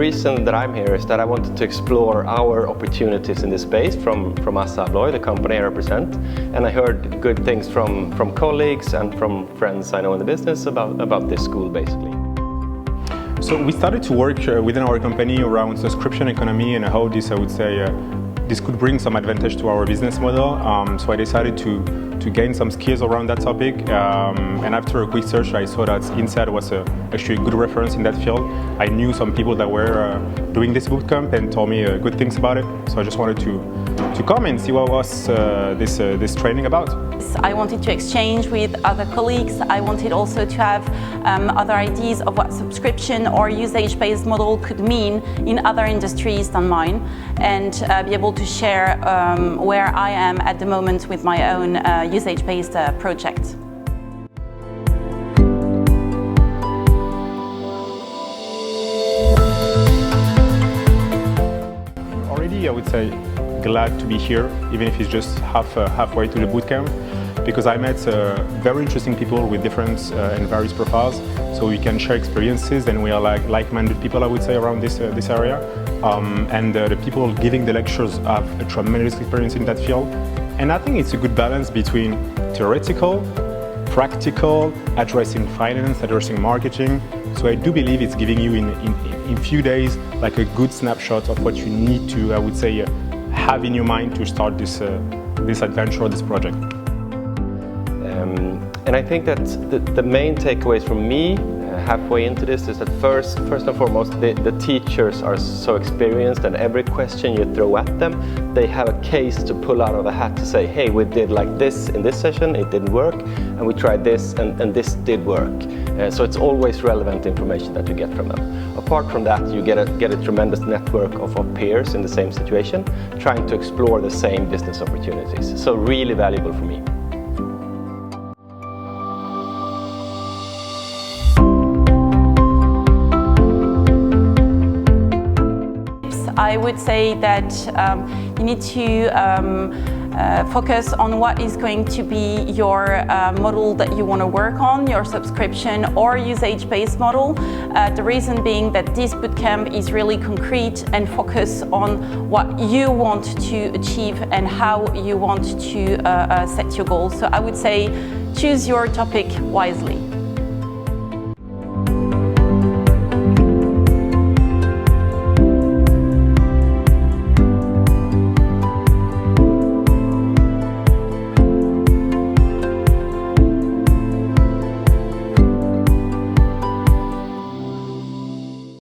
reason that I'm here is that I wanted to explore our opportunities in this space from Assa Abloy, the company I represent, and I heard good things from colleagues and from friends I know in the business about this school basically. So we started to work within our company around subscription economy and how this, I would say, this could bring some advantage to our business model. So I decided to gain some skills around that topic. And after a quick search, I saw that INSEAD was actually a good reference in that field. I knew some people that were doing this bootcamp and told me good things about it. So I just wanted to come and see what was this training about. I wanted to exchange with other colleagues. I wanted also to have other ideas of what subscription or usage-based model could mean in other industries than mine, and be able to share where I am at the moment with my own usage-based project. Already, I would say, glad to be here, even if it's just halfway to the bootcamp, because I met very interesting people with different and various profiles, so we can share experiences, and we are like-minded people, I would say, around this area. And the people giving the lectures have a tremendous experience in that field. And I think it's a good balance between theoretical, practical, addressing finance, addressing marketing. So I do believe it's giving you in few days like a good snapshot of what you need to, I would say, have in your mind to start this adventure or this project. And I think that the main takeaways from me halfway into this is that first and foremost, the teachers are so experienced, and every question you throw at them, they have a case to pull out of the hat to say, hey, we did like this in this session, it didn't work, and we tried this and this did work. So it's always relevant information that you get from them. Apart from that, you get a tremendous network of peers in the same situation, trying to explore the same business opportunities. So really valuable for me. I would say that you need to focus on what is going to be your model that you want to work on, your subscription or usage-based model. The reason being that this bootcamp is really concrete and focus on what you want to achieve and how you want to set your goals. So I would say choose your topic wisely.